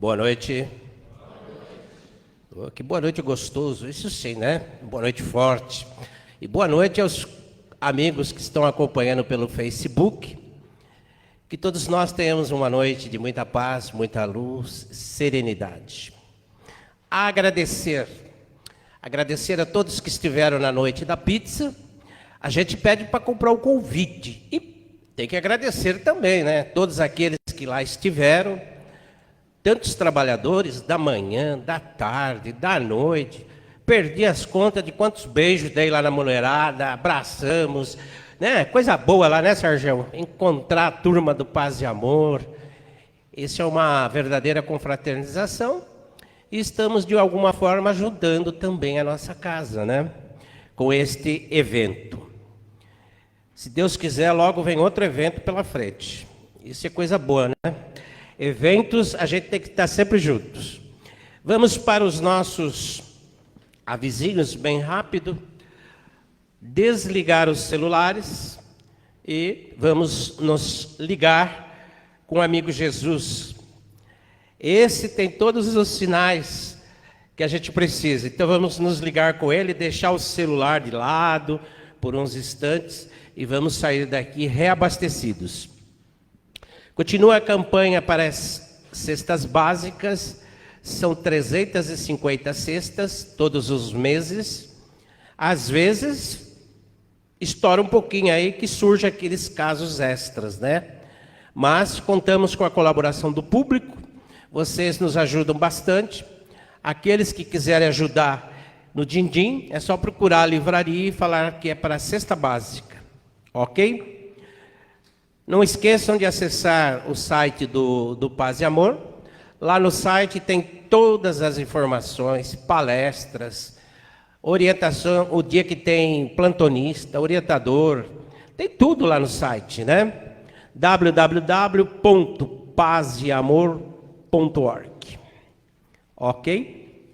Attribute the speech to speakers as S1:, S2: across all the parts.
S1: Boa noite. Oh, que boa noite gostoso, isso sim, né? Boa noite forte. E boa noite aos amigos que estão acompanhando pelo Facebook. Que todos nós tenhamos uma noite de muita paz, muita luz, serenidade. Agradecer a todos que estiveram na noite da pizza. A gente pede para comprar o convite. E tem que agradecer também, né? Todos aqueles que lá estiveram. Tantos trabalhadores da manhã, da tarde, da noite. Perdi as contas de quantos beijos dei lá na mulherada, abraçamos, né? Coisa boa lá, né, Sérgio? Encontrar a turma do Paz e Amor. Isso é uma verdadeira confraternização. E estamos, de alguma forma, ajudando também a nossa casa, né? Com este evento. Se Deus quiser, logo vem outro evento pela frente. Isso é coisa boa, né? Eventos, a gente tem que estar sempre juntos. Vamos para os nossos avisinhos bem rápido. Desligar os celulares e vamos nos ligar com o amigo Jesus. Esse tem todos os sinais que a gente precisa. Então vamos nos ligar com ele, deixar o celular de lado por uns instantes e vamos sair daqui reabastecidos. Continua a campanha para as cestas básicas, são 350 cestas todos os meses. Às vezes, estoura um pouquinho aí que surge aqueles casos extras, né? Mas contamos com a colaboração do público, vocês nos ajudam bastante. Aqueles que quiserem ajudar no din-din, é só procurar a livraria e falar que é para a cesta básica, ok? Não esqueçam de acessar o site do Paz e Amor. Lá no site tem todas as informações, palestras, orientação, o dia que tem plantonista, orientador, tem tudo lá no site, né? www.pazeamor.org. Ok?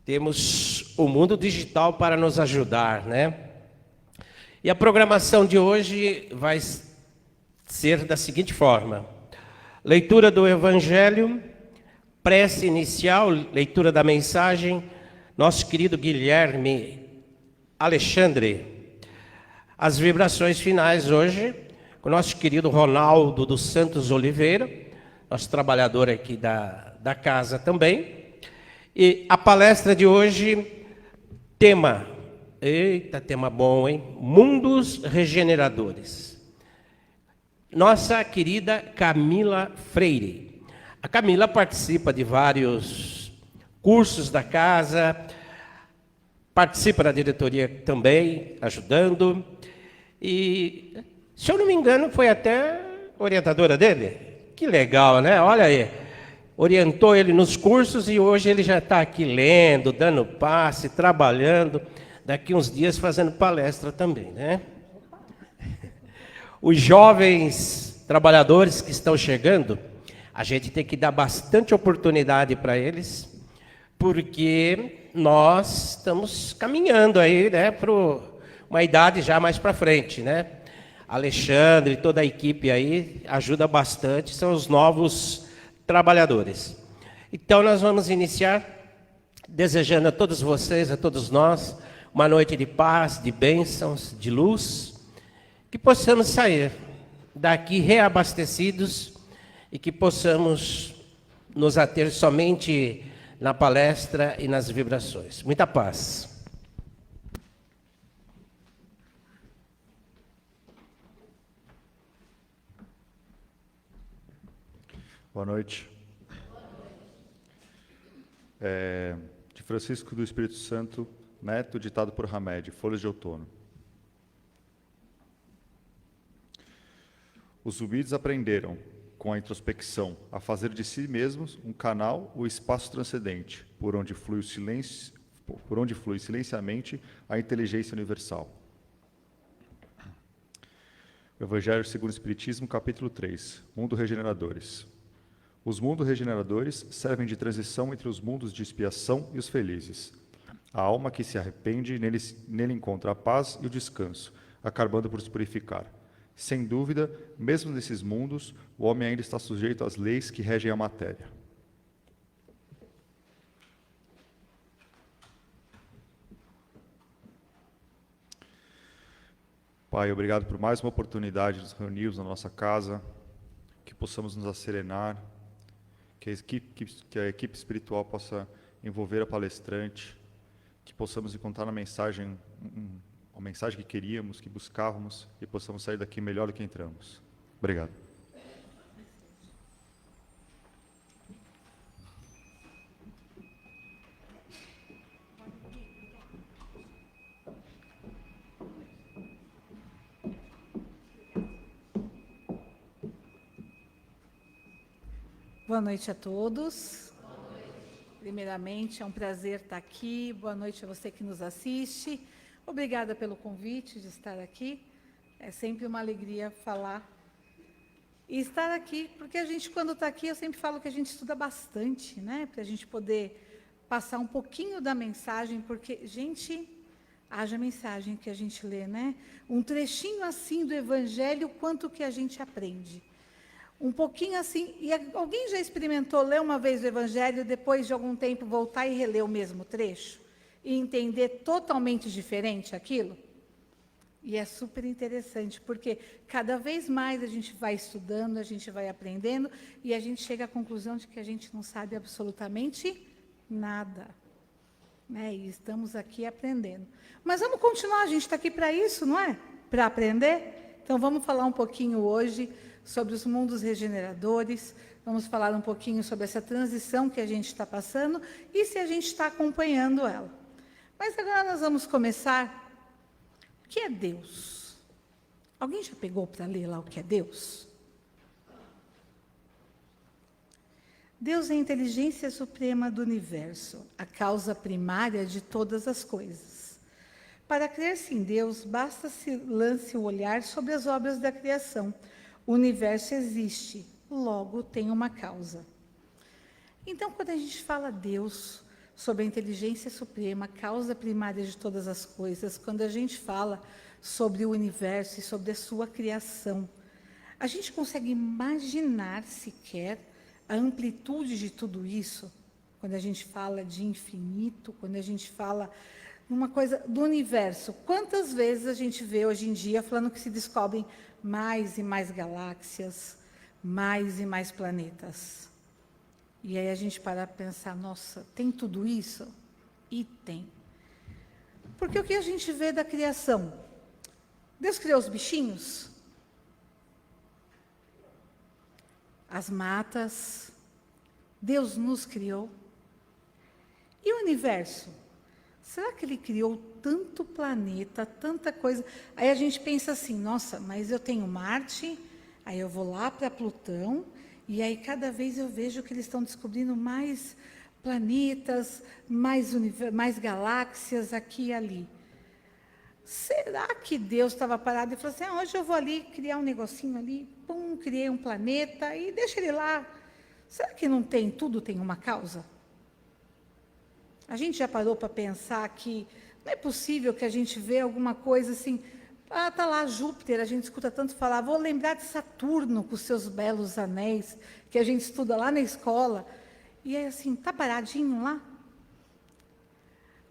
S1: Temos o mundo digital para nos ajudar, né? E a programação de hoje vai ser da seguinte forma: leitura do Evangelho, prece inicial, leitura da mensagem, nosso querido Guilherme Alexandre. As vibrações finais hoje, com o nosso querido Ronaldo dos Santos Oliveira, nosso trabalhador aqui da casa também. E a palestra de hoje, tema... Eita, tema bom, hein? Mundos regeneradores. Nossa querida Camila Freire. A Camila participa de vários cursos da casa, participa da diretoria também, ajudando. E, se eu não me engano, foi até orientadora dele. Que legal, né? Olha aí. Orientou ele nos cursos e hoje ele já está aqui lendo, dando passe, trabalhando. Daqui uns dias fazendo palestra também, né? Os jovens trabalhadores que estão chegando, a gente tem que dar bastante oportunidade para eles, porque nós estamos caminhando aí, né, para uma idade já mais para frente, né? Alexandre e toda a equipe aí ajuda bastante, são os novos trabalhadores. Então nós vamos iniciar desejando a todos vocês, a todos nós, uma noite de paz, de bênçãos, de luz, que possamos sair daqui reabastecidos e que possamos nos ater somente na palestra e nas vibrações. Muita paz.
S2: Boa noite. De Francisco do Espírito Santo, Neto, ditado por Hamed, Folhas de Outono. Os zumbidos aprenderam, com a introspecção, a fazer de si mesmos um canal ou espaço transcendente, por onde flui silenciamente a inteligência universal. Evangelho segundo o Espiritismo, capítulo 3, Mundo Regeneradores. Os mundos regeneradores servem de transição entre os mundos de expiação e os felizes. A alma que se arrepende, nele encontra a paz e o descanso, acabando por se purificar. Sem dúvida, mesmo nesses mundos, o homem ainda está sujeito às leis que regem a matéria. Pai, obrigado por mais uma oportunidade de nos reunirmos na nossa casa, que possamos nos acerenar, que a equipe espiritual possa envolver a palestrante, que possamos encontrar na mensagem a mensagem que queríamos, que buscávamos, e possamos sair daqui melhor do que entramos. Obrigado.
S3: Boa noite a todos. Primeiramente, é um prazer estar aqui. Boa noite a você que nos assiste. Obrigada pelo convite de estar aqui. É sempre uma alegria falar e estar aqui, porque a gente, quando está aqui, eu sempre falo que a gente estuda bastante, né? Para a gente poder passar um pouquinho da mensagem, porque, gente, haja mensagem que a gente lê, né? Um trechinho assim do Evangelho, quanto que a gente aprende. Um pouquinho assim, e alguém já experimentou ler uma vez o Evangelho, depois de algum tempo voltar e reler o mesmo trecho? E entender totalmente diferente aquilo? E é super interessante, porque cada vez mais a gente vai estudando, a gente vai aprendendo, e a gente chega à conclusão de que a gente não sabe absolutamente nada. Né? E estamos aqui aprendendo. Mas vamos continuar, a gente está aqui para isso, não é? Para aprender? Então vamos falar um pouquinho hoje sobre os mundos regeneradores, vamos falar um pouquinho sobre essa transição que a gente está passando e se a gente está acompanhando ela. Mas agora nós vamos começar. O que é Deus? Alguém já pegou para ler lá o que é Deus? Deus é a inteligência suprema do universo, a causa primária de todas as coisas. Para crer-se em Deus, basta se lance o olhar sobre as obras da criação. O universo existe, logo tem uma causa. Então, quando a gente fala Deus, sobre a inteligência suprema, causa primária de todas as coisas, quando a gente fala sobre o universo e sobre a sua criação, a gente consegue imaginar sequer a amplitude de tudo isso? Quando a gente fala de infinito, quando a gente fala uma coisa do universo, quantas vezes a gente vê hoje em dia falando que se descobrem mais e mais galáxias, mais e mais planetas. E aí a gente para pensar, nossa, tem tudo isso? E tem. Porque o que a gente vê da criação? Deus criou os bichinhos, as matas, Deus nos criou. E o universo? Será que ele criou tanto planeta, tanta coisa? Aí a gente pensa assim, nossa, mas eu tenho Marte, aí eu vou lá para Plutão, e aí cada vez eu vejo que eles estão descobrindo mais planetas, mais galáxias aqui e ali. Será que Deus estava parado e falou assim, hoje eu vou ali criar um negocinho ali, pum, criei um planeta e deixa ele lá. Será que não tem, tudo tem uma causa? A gente já parou para pensar que não é possível que a gente vê alguma coisa assim, está lá Júpiter, a gente escuta tanto falar, vou lembrar de Saturno com os seus belos anéis, que a gente estuda lá na escola, e é assim, está paradinho lá?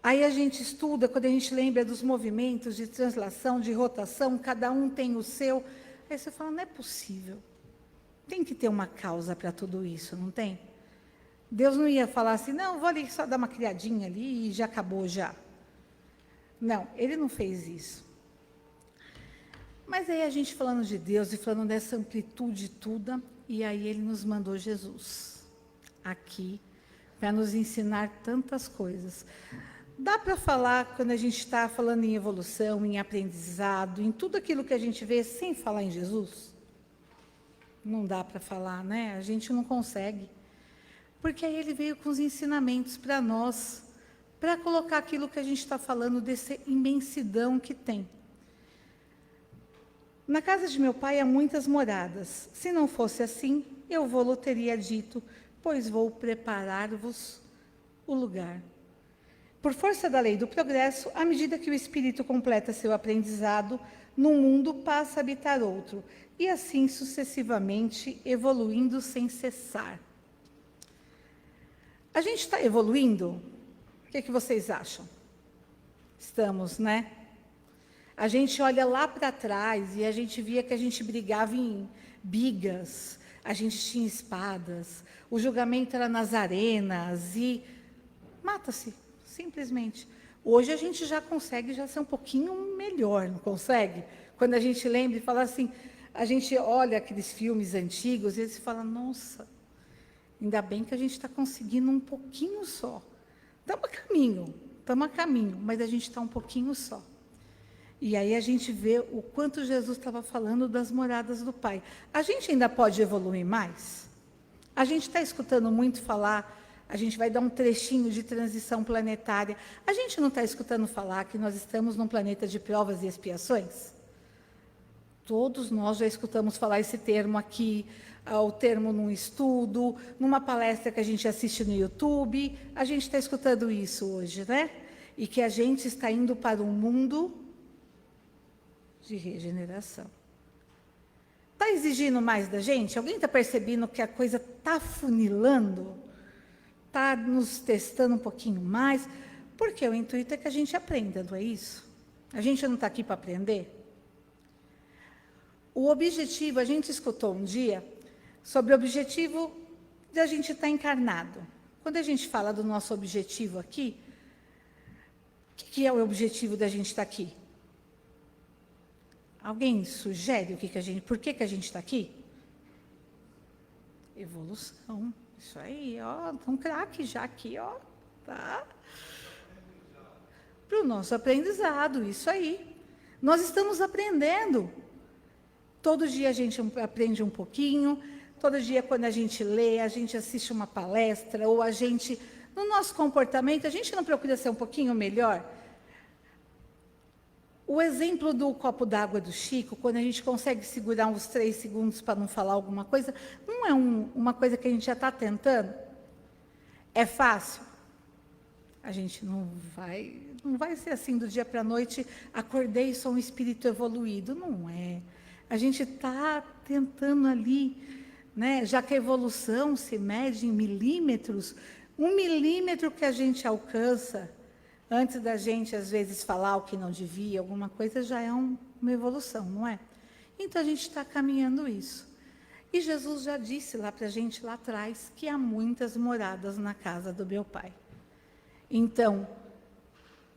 S3: Aí a gente estuda, quando a gente lembra dos movimentos de translação, de rotação, cada um tem o seu, aí você fala, não é possível, tem que ter uma causa para tudo isso, não tem? Deus não ia falar assim, não, vou ali só dar uma criadinha ali e já acabou já. Não, ele não fez isso. Mas aí a gente falando de Deus e falando dessa amplitude toda, e aí ele nos mandou Jesus aqui para nos ensinar tantas coisas. Dá para falar, quando a gente está falando em evolução, em aprendizado, em tudo aquilo que a gente vê, sem falar em Jesus? Não dá para falar, né? A gente não consegue. Porque aí ele veio com os ensinamentos para nós, para colocar aquilo que a gente está falando, dessa imensidão que tem. Na casa de meu pai há muitas moradas. Se não fosse assim, eu vou-lhe teria dito, pois vou preparar-vos o lugar. por força da lei do progresso, à medida que o espírito completa seu aprendizado, num mundo passa a habitar outro, e assim sucessivamente, evoluindo sem cessar. A gente está evoluindo? O que vocês acham? Estamos, né? A gente olha lá para trás e a gente via que a gente brigava em bigas, a gente tinha espadas, o julgamento era nas arenas e mata-se, simplesmente. Hoje a gente já consegue já ser um pouquinho melhor, não consegue? Quando a gente lembra e fala assim, a gente olha aqueles filmes antigos e eles falam, nossa, ainda bem que a gente está conseguindo um pouquinho só. Estamos a caminho, mas a gente está um pouquinho só. E aí a gente vê o quanto Jesus estava falando das moradas do Pai. A gente ainda pode evoluir mais? A gente está escutando muito falar, a gente vai dar um trechinho de transição planetária. A gente não está escutando falar que nós estamos num planeta de provas e expiações? Todos nós já escutamos falar esse termo aqui, o termo num estudo, numa palestra que a gente assiste no YouTube. A gente está escutando isso hoje, né? E que a gente está indo para um mundo de regeneração. Está exigindo mais da gente? Alguém está percebendo que a coisa está funilando? Está nos testando um pouquinho mais? Porque o intuito é que a gente aprenda, não é isso? A gente não está aqui para aprender? O objetivo, a gente escutou um dia sobre o objetivo de a gente estar encarnado. Quando a gente fala do nosso objetivo aqui, o que é o objetivo da gente estar aqui? Alguém sugere por que a gente está aqui? Evolução. Isso aí, ó, um craque já aqui, ó, tá? Para o nosso aprendizado, isso aí. Nós estamos aprendendo. Todo dia a gente aprende um pouquinho, todo dia quando a gente lê, a gente assiste uma palestra, ou a gente, no nosso comportamento, a gente não procura ser um pouquinho melhor? O exemplo do copo d'água do Chico, quando a gente consegue segurar uns 3 segundos para não falar alguma coisa, não é uma coisa que a gente já está tentando? É fácil? A gente não vai ser assim do dia para a noite, acordei e sou um espírito evoluído. Não é. A gente está tentando ali, né? Já que a evolução se mede em milímetros, 1 milímetro que a gente alcança, antes da gente, às vezes, falar o que não devia, alguma coisa, já é uma evolução, não é? Então, a gente está caminhando isso. E Jesus já disse lá para a gente, lá atrás, que há muitas moradas na casa do meu Pai. Então,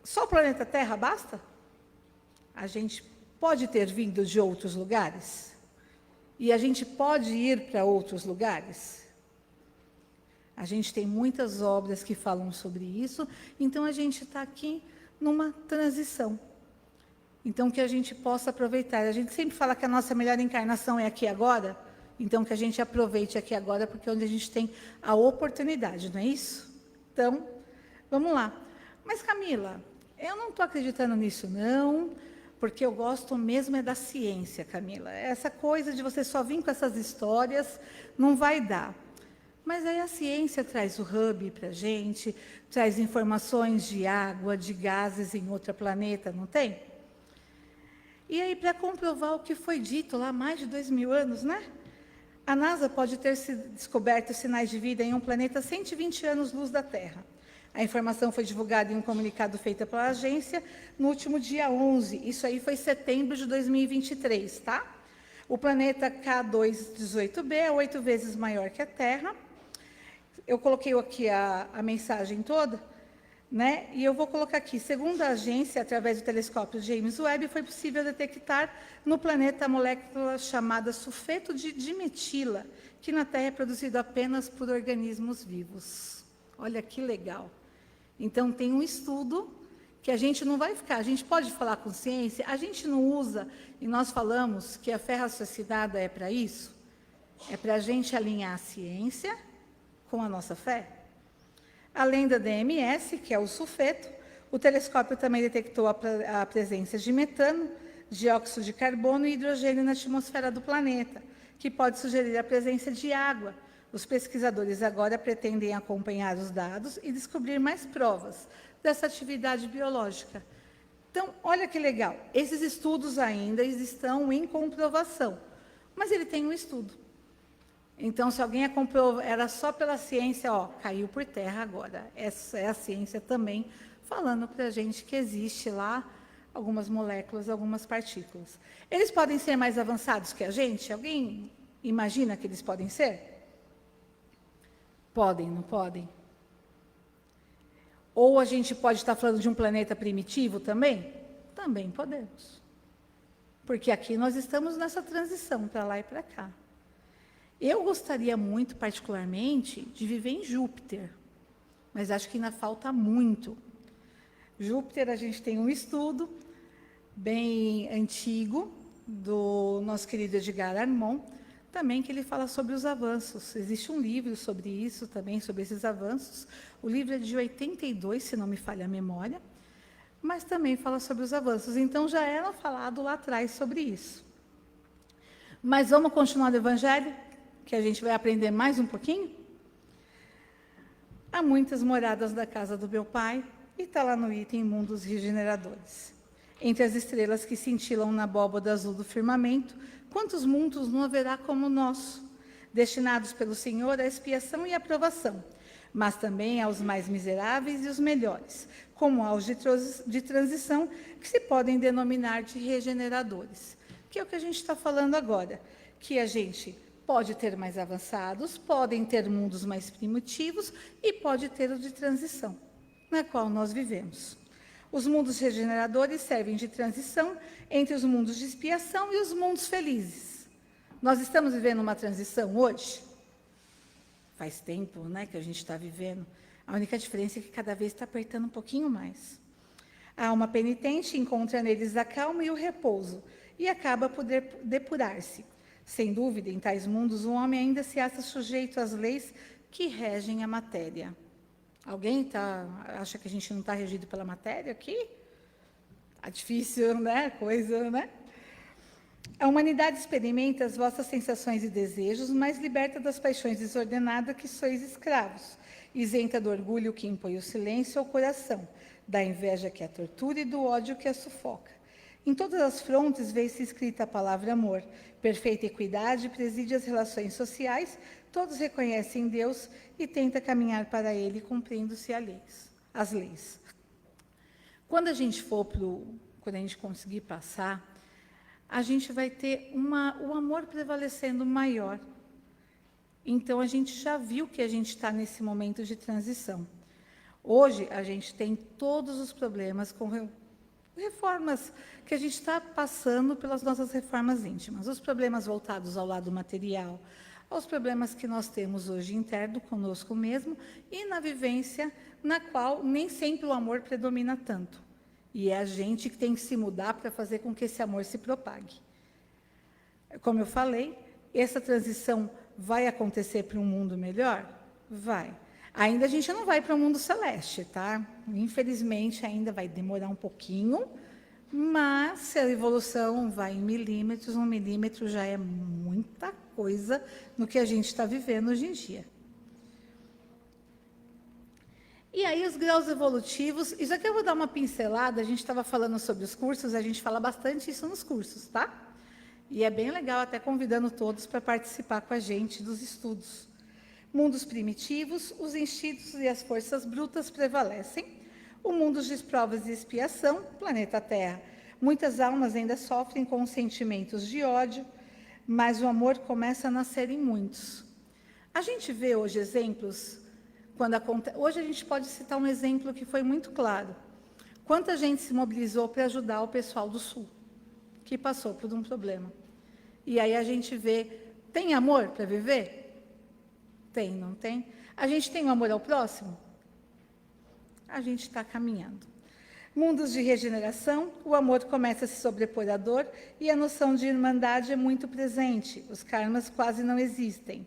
S3: só o planeta Terra basta? A gente pode ter vindo de outros lugares? E a gente pode ir para outros lugares? A gente tem muitas obras que falam sobre isso, então a gente está aqui numa transição. Então, que a gente possa aproveitar. A gente sempre fala que a nossa melhor encarnação é aqui e agora, então que a gente aproveite aqui e agora, porque é onde a gente tem a oportunidade, não é isso? Então, vamos lá. Mas, Camila, eu não estou acreditando nisso, não, porque eu gosto mesmo é da ciência, Camila. Essa coisa de você só vir com essas histórias não vai dar. Mas aí a ciência traz o hub para a gente, traz informações de água, de gases em outro planeta, não tem? E aí, para comprovar o que foi dito lá há mais de 2.000 anos, né? A NASA pode ter descoberto sinais de vida em um planeta 120 anos-luz da Terra. A informação foi divulgada em um comunicado feito pela agência no último dia 11. Isso aí foi setembro de 2023, tá? O planeta K218b é 8 vezes maior que a Terra. Eu coloquei aqui a mensagem toda, né? E eu vou colocar aqui. Segundo a agência, através do telescópio James Webb, foi possível detectar no planeta a molécula chamada sulfeto de dimetila, que na Terra é produzido apenas por organismos vivos. Olha que legal. Então, tem um estudo que a gente não vai ficar, a gente pode falar com ciência, a gente não usa, e nós falamos que a fé raciocinada é para isso, é para a gente alinhar a ciência com a nossa fé. Além da DMS, que é o sulfeto, o telescópio também detectou a presença de metano, dióxido de carbono e hidrogênio na atmosfera do planeta, que pode sugerir a presença de água. Os pesquisadores agora pretendem acompanhar os dados e descobrir mais provas dessa atividade biológica. Então, olha que legal, esses estudos ainda estão em comprovação, mas ele tem um estudo. Então, se alguém comprou, era só pela ciência, ó, caiu por terra agora. Essa é a ciência também falando para a gente que existe lá algumas moléculas, algumas partículas. Eles podem ser mais avançados que a gente? Alguém imagina que eles podem ser? Podem, não podem? Ou a gente pode estar falando de um planeta primitivo também? Também podemos. Porque aqui nós estamos nessa transição para lá e para cá. Eu gostaria muito, particularmente, de viver em Júpiter, mas acho que ainda falta muito. Júpiter, a gente tem um estudo bem antigo do nosso querido Edgar Armond, também que ele fala sobre os avanços. Existe um livro sobre isso também, sobre esses avanços. O livro é de 82, se não me falha a memória, mas também fala sobre os avanços. Então, já era falado lá atrás sobre isso. Mas vamos continuar no Evangelho, que a gente vai aprender mais um pouquinho? Há muitas moradas da casa do meu Pai, e está lá no item Mundos Regeneradores. Entre as estrelas que cintilam na abóbada azul do firmamento, quantos mundos não haverá como o nosso, destinados pelo Senhor à expiação e aprovação, mas também aos mais miseráveis e os melhores, como aos de transição, que se podem denominar de regeneradores, que é o que a gente está falando agora, que a gente pode ter mais avançados, podem ter mundos mais primitivos e pode ter o de transição, na qual nós vivemos. Os mundos regeneradores servem de transição entre os mundos de expiação e os mundos felizes. Nós estamos vivendo uma transição hoje? Faz tempo, né, que a gente está vivendo. A única diferença é que cada vez está apertando um pouquinho mais. A alma penitente encontra neles a calma e o repouso, e acaba por depurar-se. Sem dúvida, em tais mundos, o homem ainda se acha sujeito às leis que regem a matéria. Alguém acha que a gente não está regido pela matéria aqui? Está difícil, né? Coisa, né? A humanidade experimenta as vossas sensações e desejos, mas liberta das paixões desordenadas que sois escravos, isenta do orgulho que impõe o silêncio ao coração, da inveja que a tortura e do ódio que a sufoca. Em todas as frontes vê-se escrita a palavra amor. Perfeita equidade preside as relações sociais, todos reconhecem Deus e tentam caminhar para Ele, cumprindo-se as leis. Quando a gente quando a gente conseguir passar, a gente vai ter o amor prevalecendo maior. Então, a gente já viu que a gente está nesse momento de transição. Hoje, a gente tem todos os problemas com reformas que a gente está passando pelas nossas reformas íntimas, os problemas voltados ao lado material, aos problemas que nós temos hoje interno conosco mesmo e na vivência na qual nem sempre o amor predomina tanto. E é a gente que tem que se mudar para fazer com que esse amor se propague. Como eu falei, essa transição vai acontecer para um mundo melhor? Vai. Ainda a gente não vai para o mundo celeste, tá? Infelizmente, ainda vai demorar um pouquinho, mas se a evolução vai em milímetros, 1 milímetro já é muita coisa no que a gente está vivendo hoje em dia. E aí, os graus evolutivos, isso aqui eu vou dar uma pincelada, a gente estava falando sobre os cursos, a gente fala bastante isso nos cursos, tá? E é bem legal, até convidando todos para participar com a gente dos estudos. Mundos primitivos, os instintos e as forças brutas prevalecem. O mundo de provas e expiação, planeta Terra. Muitas almas ainda sofrem com sentimentos de ódio, mas o amor começa a nascer em muitos. A gente vê hoje exemplos, hoje a gente pode citar um exemplo que foi muito claro. Quanta gente se mobilizou para ajudar o pessoal do Sul, que passou por um problema. E aí a gente vê, tem amor para viver? Tem, não tem? A gente tem um amor ao próximo? A gente está caminhando. Mundos de regeneração, o amor começa a se sobrepor à dor e a noção de irmandade é muito presente. Os karmas quase não existem.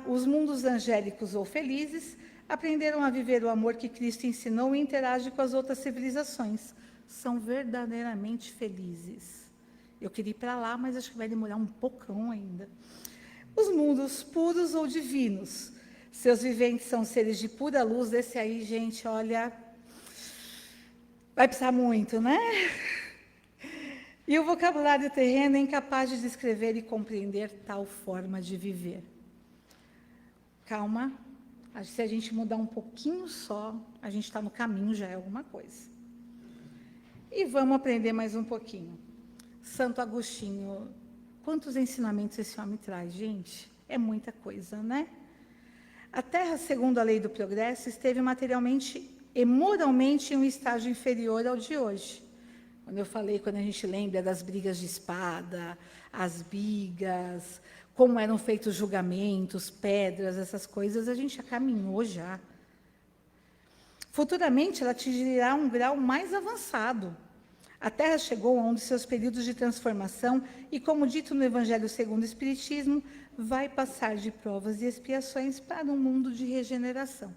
S3: Os mundos angélicos ou felizes aprenderam a viver o amor que Cristo ensinou e interage com as outras civilizações. São verdadeiramente felizes. Eu queria ir para lá, mas acho que vai demorar um poucão ainda. Os mundos puros ou divinos. Seus viventes são seres de pura luz. Esse aí, gente, olha, Vai precisar muito, né? E o vocabulário terreno é incapaz de descrever e compreender tal forma de viver. Calma, se a gente mudar um pouquinho só, a gente está no caminho, já é alguma coisa. E vamos aprender mais um pouquinho. Santo Agostinho, quantos ensinamentos esse homem traz, gente? É muita coisa, né? A Terra, segundo a lei do progresso, esteve materialmente e moralmente em um estágio inferior ao de hoje. Quando eu falei, quando a gente lembra das brigas de espada, as bigas, como eram feitos julgamentos, pedras, essas coisas, a gente já caminhou já. Futuramente, ela atingirá um grau mais avançado. A Terra chegou a um de seus períodos de transformação e, como dito no Evangelho segundo o Espiritismo, vai passar de provas e expiações para um mundo de regeneração.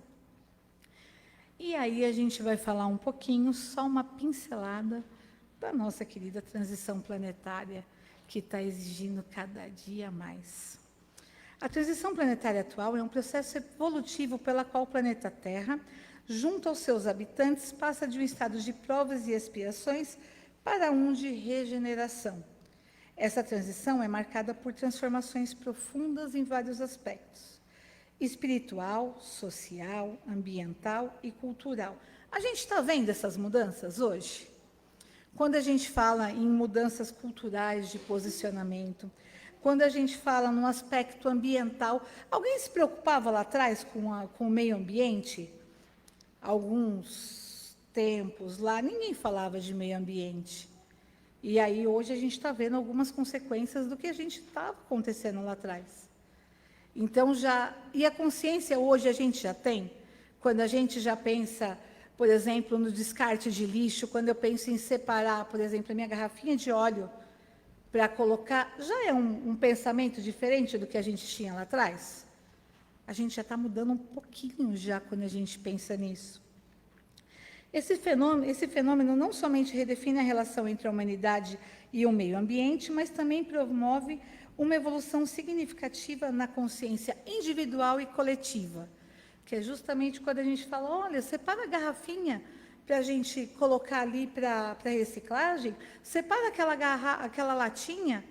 S3: E aí a gente vai falar um pouquinho, só uma pincelada, da nossa querida transição planetária, que está exigindo cada dia mais. A transição planetária atual é um processo evolutivo pela qual o planeta Terra, junto aos seus habitantes, passa de um estado de provas e expiações para um de regeneração. Essa transição é marcada por transformações profundas em vários aspectos: espiritual, social, ambiental e cultural. A gente está vendo essas mudanças hoje? Quando a gente fala em mudanças culturais de posicionamento, quando a gente fala no aspecto ambiental, alguém se preocupava lá atrás com o meio ambiente? Alguns tempos lá, ninguém falava de meio ambiente. E aí, hoje, a gente está vendo algumas consequências do que a gente estava acontecendo lá atrás. Então, e a consciência hoje a gente já tem? Quando a gente já pensa, por exemplo, no descarte de lixo, quando eu penso em separar, por exemplo, a minha garrafinha de óleo para colocar, já é um pensamento diferente do que a gente tinha lá atrás? A gente já está mudando um pouquinho já quando a gente pensa nisso. Esse fenômeno não somente redefine a relação entre a humanidade e o meio ambiente, mas também promove uma evolução significativa na consciência individual e coletiva, que é justamente quando a gente fala, olha, separa a garrafinha para a gente colocar ali para reciclagem, separa aquela latinha,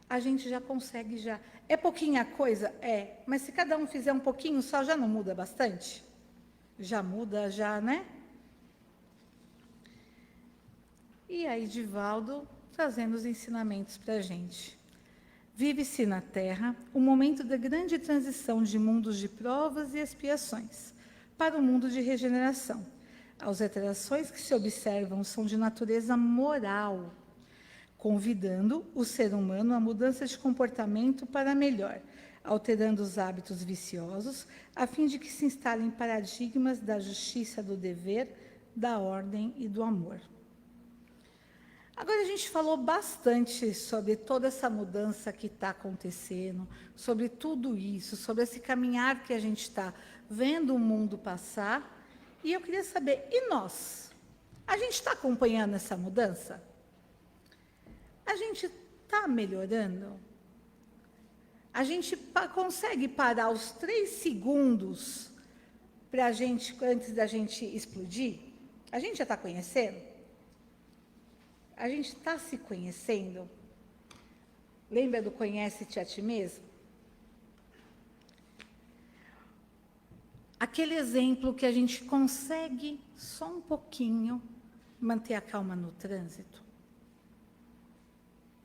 S3: a gente já consegue já. É pouquinha coisa? É, mas se cada um fizer um pouquinho só, já não muda bastante? Já muda, já, né? E aí, Divaldo, trazendo os ensinamentos para a gente. Vive-se na Terra o momento da grande transição de mundos de provas e expiações para o mundo de regeneração. As alterações que se observam são de natureza moral, convidando o ser humano à mudança de comportamento para melhor, alterando os hábitos viciosos, a fim de que se instalem paradigmas da justiça, do dever, da ordem e do amor. Agora, a gente falou bastante sobre toda essa mudança que está acontecendo, sobre tudo isso, sobre esse caminhar que a gente está vendo o mundo passar. E eu queria saber, e nós? A gente está acompanhando essa mudança? A gente está melhorando? A gente consegue parar os 3 segundos para a gente, antes da gente explodir? A gente já está conhecendo? A gente está se conhecendo? Lembra do conhece-te a ti mesmo? Aquele exemplo que a gente consegue, só um pouquinho, manter a calma no trânsito.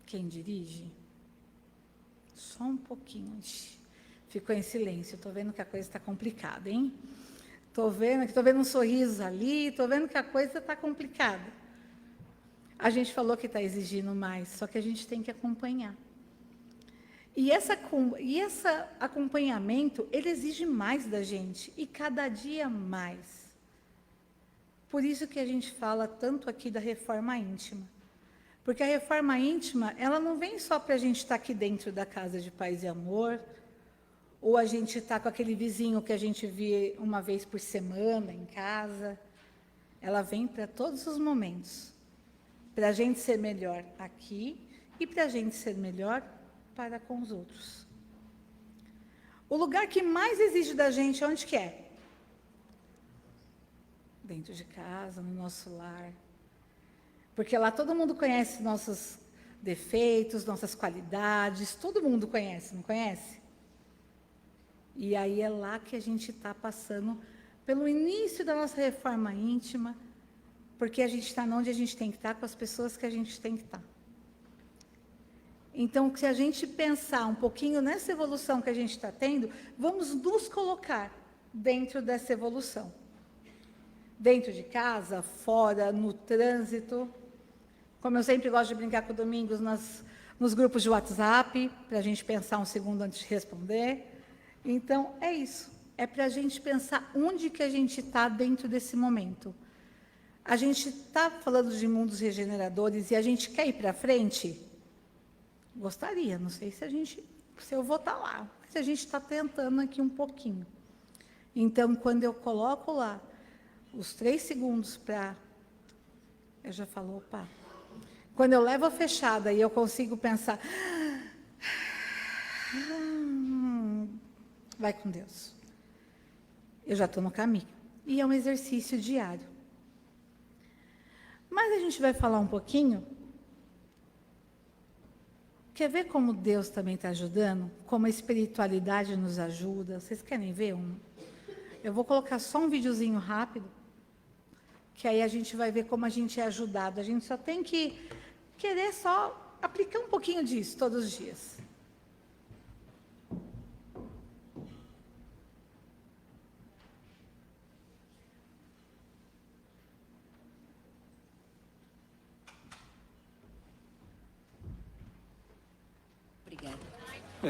S3: Quem dirige? Só um pouquinho. Ficou em silêncio. Estou vendo que a coisa está complicada, hein? Estou vendo um sorriso ali, estou vendo que a coisa está complicada. A gente falou que está exigindo mais, só que a gente tem que acompanhar. E esse acompanhamento, ele exige mais da gente, e cada dia mais. Por isso que a gente fala tanto aqui da reforma íntima. Porque a reforma íntima, ela não vem só para a gente estar aqui dentro da casa de paz e amor, ou a gente estar com aquele vizinho que a gente vê uma vez por semana em casa. Ela vem para todos os momentos. Para a gente ser melhor aqui e para a gente ser melhor para com os outros. O lugar que mais exige da gente, onde que é? Dentro dentro de casa, no nosso lar. Porque lá todo mundo conhece nossos defeitos, nossas qualidades, todo mundo conhece, não conhece? E aí é lá que a gente está passando pelo início da nossa reforma íntima, porque a gente está onde a gente tem que estar, com as pessoas que a gente tem que estar. Então, se a gente pensar um pouquinho nessa evolução que a gente está tendo, vamos nos colocar dentro dessa evolução. Dentro de casa, fora, no trânsito. Como eu sempre gosto de brincar com o Domingos nos grupos de WhatsApp, para a gente pensar um segundo antes de responder. Então, é isso. É para a gente pensar onde que a gente está dentro desse momento. A gente está falando de mundos regeneradores e a gente quer ir para frente? Gostaria, não sei se eu vou estar lá, mas a gente está tentando aqui um pouquinho. Então, quando eu coloco lá os 3 segundos para... Eu já falo, opa. Quando eu levo a fechada e eu consigo pensar... Vai com Deus. Eu já estou no caminho. E é um exercício diário. Mas a gente vai falar um pouquinho. Quer ver como Deus também está ajudando? Como a espiritualidade nos ajuda? Vocês querem ver um? Eu vou colocar só um videozinho rápido, que aí a gente vai ver como a gente é ajudado. A gente só tem que querer só aplicar um pouquinho disso todos os dias.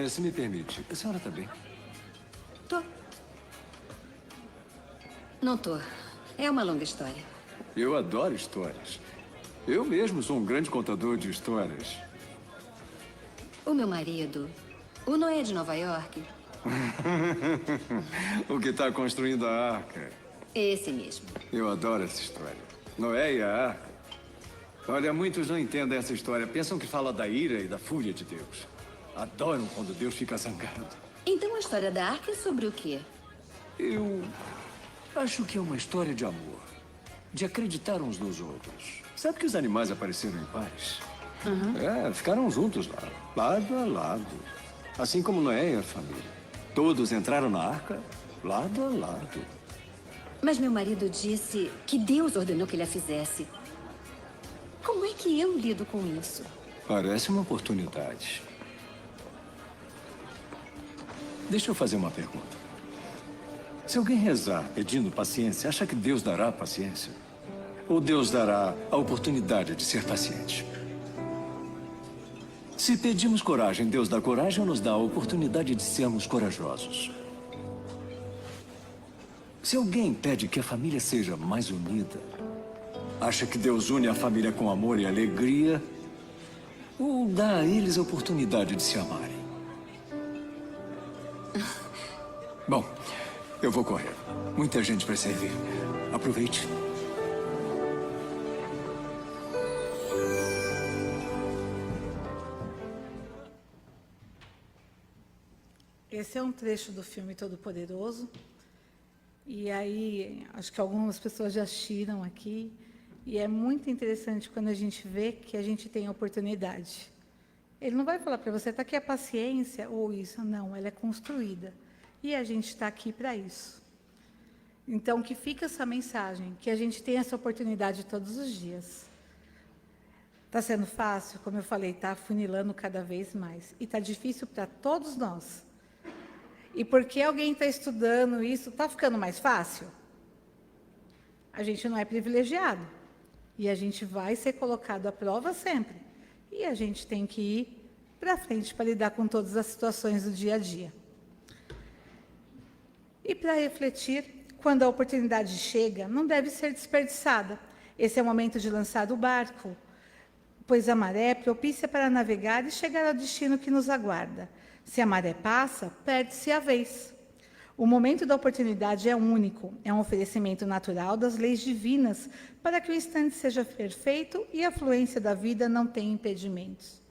S4: Se me permite, a senhora está bem?
S5: Tô. Não tô. É uma longa história.
S4: Eu adoro histórias. Eu mesmo sou um grande contador de histórias.
S5: O meu marido, o Noé de Nova York.
S4: O que está construindo a arca.
S5: Esse mesmo.
S4: Eu adoro essa história. Noé e a arca. Olha, muitos não entendem essa história. Pensam que fala da ira e da fúria de Deus. Adoram quando Deus fica zangado.
S5: Então a história da arca é sobre o quê?
S4: Eu acho que é uma história de amor. De acreditar uns nos outros. Sabe que os animais apareceram em pares? Ficaram juntos lá. Lado a lado. Assim como Noé e a família. Todos entraram na arca, lado a lado.
S5: Mas meu marido disse que Deus ordenou que ele a fizesse. Como é que eu lido com isso?
S4: Parece uma oportunidade. Deixa eu fazer uma pergunta. Se alguém rezar pedindo paciência, acha que Deus dará paciência? Ou Deus dará a oportunidade de ser paciente? Se pedimos coragem, Deus dá coragem ou nos dá a oportunidade de sermos corajosos? Se alguém pede que a família seja mais unida, acha que Deus une a família com amor e alegria? Ou dá a eles a oportunidade de se amarem? Bom, eu vou correr. Muita gente para servir. Aproveite.
S3: Esse é um trecho do filme Todo-Poderoso. E aí, acho que algumas pessoas já assistiram aqui. E é muito interessante quando a gente vê que a gente tem oportunidade. Ele não vai falar para você, está aqui a paciência ou isso. Não, ela é construída. E a gente está aqui para isso. Então, que fica essa mensagem, que a gente tem essa oportunidade todos os dias. Está sendo fácil? Como eu falei, está afunilando cada vez mais. E está difícil para todos nós. E porque alguém está estudando isso, está ficando mais fácil? A gente não é privilegiado. E a gente vai ser colocado à prova sempre. E a gente tem que ir para frente para lidar com todas as situações do dia a dia. E para refletir, quando a oportunidade chega, não deve ser desperdiçada. Esse é o momento de lançar o barco, pois a maré é propícia para navegar e chegar ao destino que nos aguarda. Se a maré passa, perde-se a vez. O momento da oportunidade é único, é um oferecimento natural das leis divinas para que o instante seja perfeito e a fluência da vida não tenha impedimentos.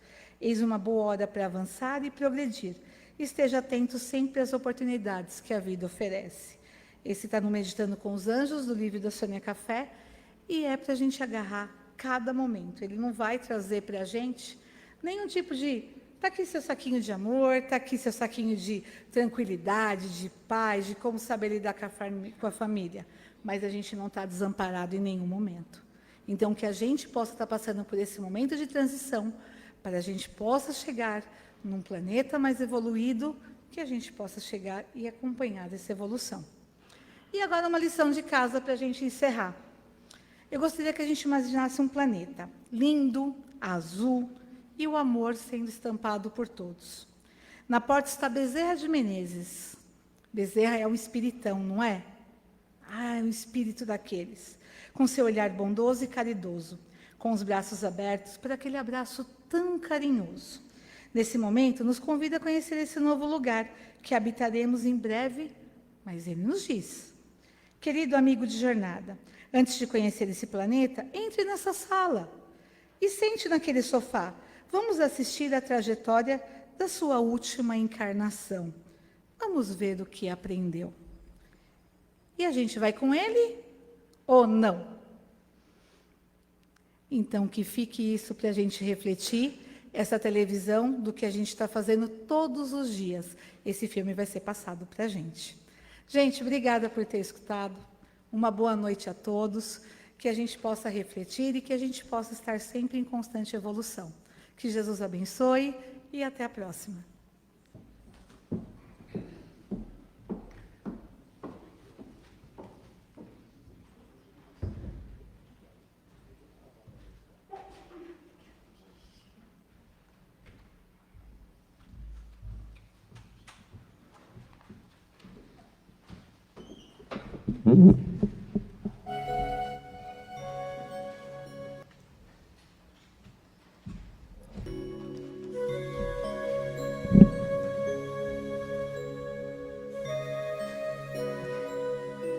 S3: Eis uma boa hora para avançar e progredir. Esteja atento sempre às oportunidades que a vida oferece. Esse está no Meditando com os Anjos, do livro da Sônia Café, e é para a gente agarrar cada momento. Ele não vai trazer para a gente nenhum tipo de... Está aqui seu saquinho de amor, está aqui seu saquinho de tranquilidade, de paz, de como saber lidar com a família. Mas a gente não está desamparado em nenhum momento. Então, que a gente possa estar passando por esse momento de transição, para a gente possa chegar num planeta mais evoluído, que a gente possa chegar e acompanhar essa evolução. E agora uma lição de casa para a gente encerrar. Eu gostaria que a gente imaginasse um planeta lindo, azul, e o amor sendo estampado por todos. Na porta está Bezerra de Menezes. Bezerra é um espiritão, não é? Ah, é o espírito daqueles. Com seu olhar bondoso e caridoso, com os braços abertos para aquele abraço tão carinhoso. Nesse momento, nos convida a conhecer esse novo lugar, que habitaremos em breve, mas ele nos diz: querido amigo de jornada, antes de conhecer esse planeta, entre nessa sala e sente naquele sofá. Vamos assistir à trajetória da sua última encarnação. Vamos ver o que aprendeu. E a gente vai com ele ou não? Então, que fique isso para a gente refletir, essa televisão do que a gente está fazendo todos os dias. Esse filme vai ser passado para a gente. Gente, obrigada por ter escutado. Uma boa noite a todos. Que a gente possa refletir e que a gente possa estar sempre em constante evolução. Que Jesus abençoe e até a próxima.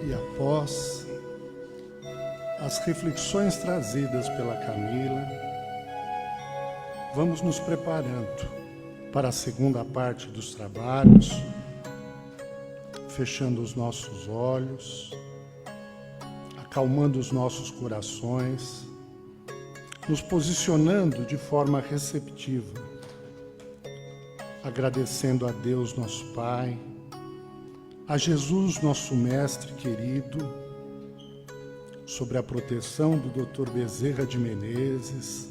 S6: E após as reflexões trazidas pela Camila, vamos nos preparando para a segunda parte dos trabalhos, fechando os nossos olhos, acalmando os nossos corações, nos posicionando de forma receptiva, agradecendo a Deus, nosso Pai, a Jesus, nosso Mestre querido, sobre a proteção do Dr. Bezerra de Menezes,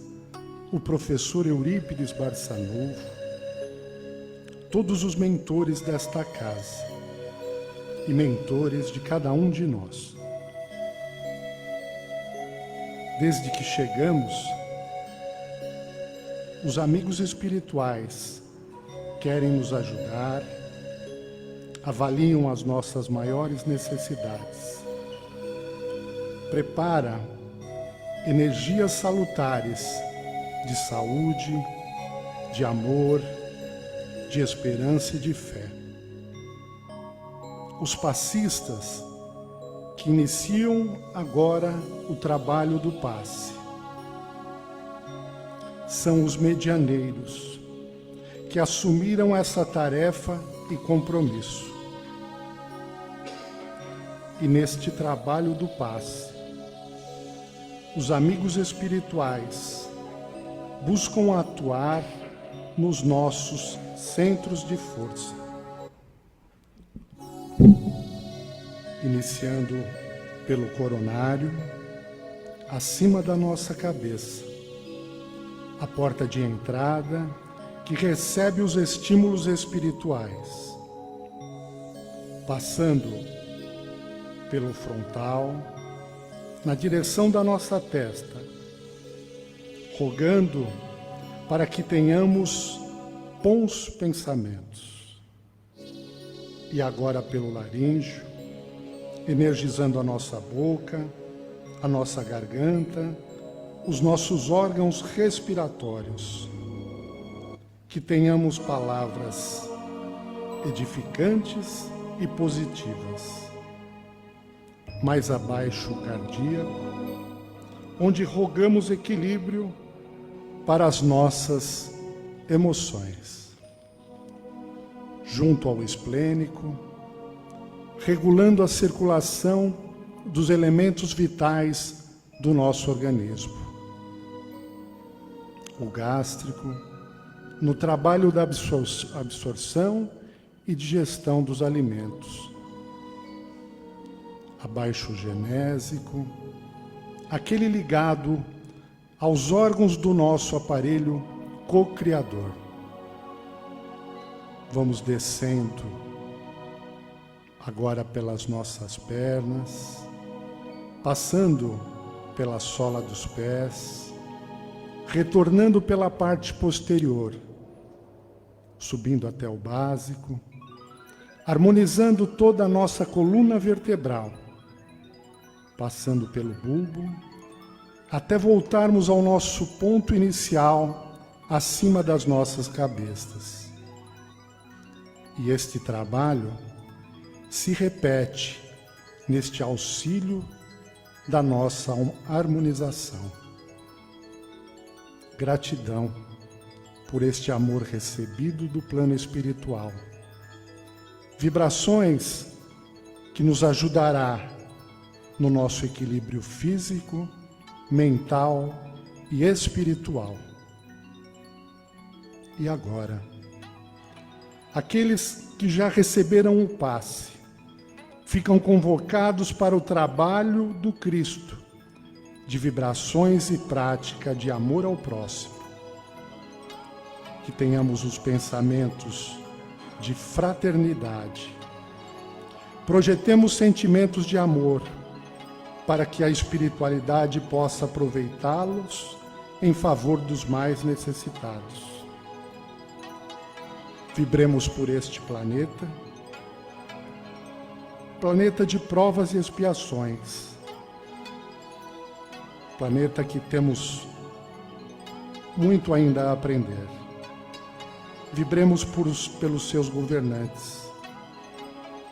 S6: o professor Eurípides Barçanufo, todos os mentores desta casa e mentores de cada um de nós. Desde que chegamos, os amigos espirituais querem nos ajudar, avaliam as nossas maiores necessidades, prepara energias salutares de saúde, de amor, de esperança e de fé. Os passistas que iniciam agora o trabalho do passe são os medianeiros que assumiram essa tarefa e compromisso. E neste trabalho do passe, os amigos espirituais buscam atuar nos nossos centros de força, iniciando pelo coronário, acima da nossa cabeça, a porta de entrada que recebe os estímulos espirituais, passando pelo frontal, na direção da nossa testa, rogando para que tenhamos bons pensamentos. E agora pelo laríngeo, energizando a nossa boca, a nossa garganta, os nossos órgãos respiratórios. Que tenhamos palavras edificantes e positivas. Mais abaixo o cardíaco, onde rogamos equilíbrio para as nossas emoções. Junto ao esplênico, regulando a circulação dos elementos vitais do nosso organismo. O gástrico, no trabalho da absorção e digestão dos alimentos. Abaixo genésico, aquele ligado aos órgãos do nosso aparelho co-criador. Vamos descendo agora pelas nossas pernas, passando pela sola dos pés, retornando pela parte posterior, subindo até o básico, harmonizando toda a nossa coluna vertebral, passando pelo bulbo, até voltarmos ao nosso ponto inicial, acima das nossas cabeças. E este trabalho se repete neste auxílio da nossa harmonização. Gratidão por este amor recebido do plano espiritual. Vibrações que nos ajudará no nosso equilíbrio físico, mental e espiritual. E agora, aqueles que já receberam o passe ficam convocados para o trabalho do Cristo, de vibrações e prática de amor ao próximo. Que tenhamos os pensamentos de fraternidade. Projetemos sentimentos de amor para que a espiritualidade possa aproveitá-los em favor dos mais necessitados. Vibremos por este planeta, planeta de provas e expiações, planeta que temos muito ainda a aprender. Vibremos pelos seus governantes,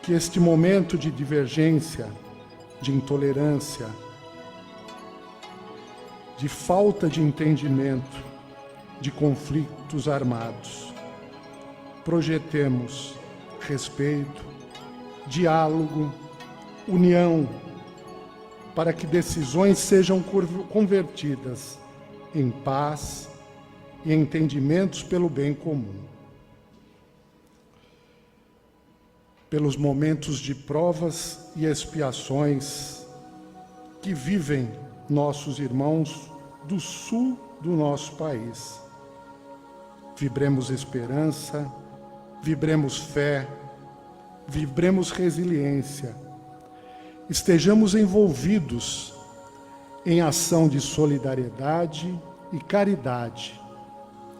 S6: que este momento de divergência, de intolerância, de falta de entendimento, de conflitos armados, projetemos respeito, diálogo, união, para que decisões sejam convertidas em paz e entendimentos pelo bem comum. Pelos momentos de provas e expiações que vivem nossos irmãos do sul do nosso país. Vibremos esperança, vibremos fé, vibremos resiliência, estejamos envolvidos em ação de solidariedade e caridade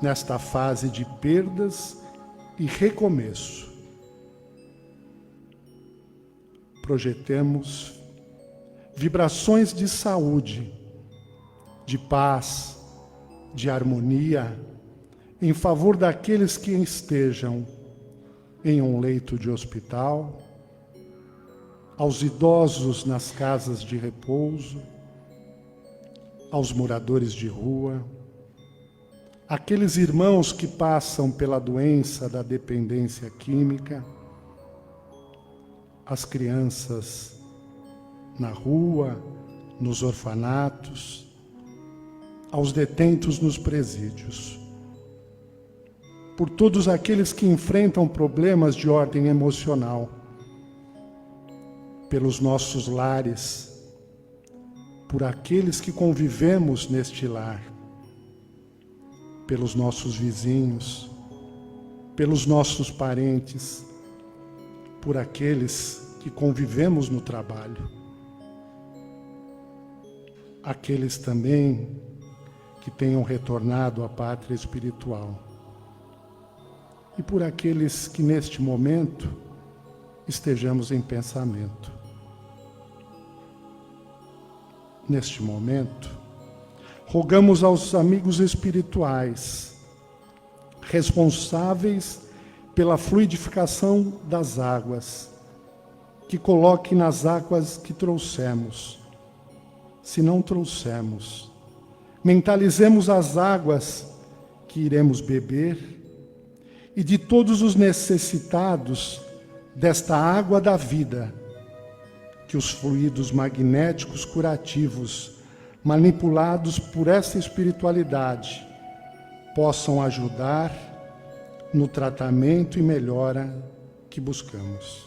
S6: nesta fase de perdas e recomeço. Projetemos vibrações de saúde, de paz, de harmonia, em favor daqueles que estejam em um leito de hospital, aos idosos nas casas de repouso, aos moradores de rua, aqueles irmãos que passam pela doença da dependência química, as crianças na rua, nos orfanatos, aos detentos nos presídios. Por todos aqueles que enfrentam problemas de ordem emocional, pelos nossos lares, por aqueles que convivemos neste lar, pelos nossos vizinhos, pelos nossos parentes, por aqueles que convivemos no trabalho, aqueles também que tenham retornado à pátria espiritual, e por aqueles que neste momento estejamos em pensamento. Neste momento, rogamos aos amigos espirituais, responsáveis pela fluidificação das águas, que coloquem nas águas que trouxemos. Se não trouxemos, mentalizemos as águas que iremos beber e de todos os necessitados desta água da vida que os fluidos magnéticos curativos, manipulados por essa espiritualidade, possam ajudar no tratamento e melhora que buscamos.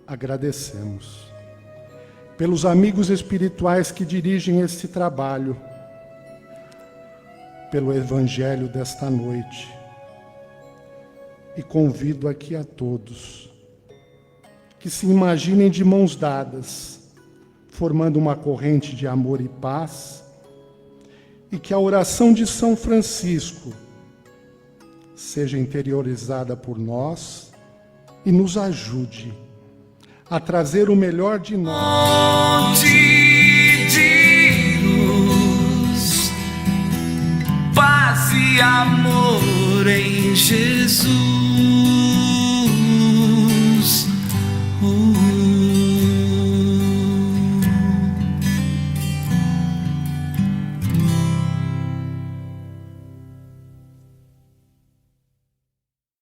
S6: Agradecemos pelos amigos espirituais que dirigem esse trabalho, pelo Evangelho desta noite, e convido aqui a todos que se imaginem de mãos dadas, formando uma corrente de amor e paz, e que a oração de São Francisco seja interiorizada por nós e nos ajude a trazer o melhor de nós.
S7: De luz, paz e amor em Jesus.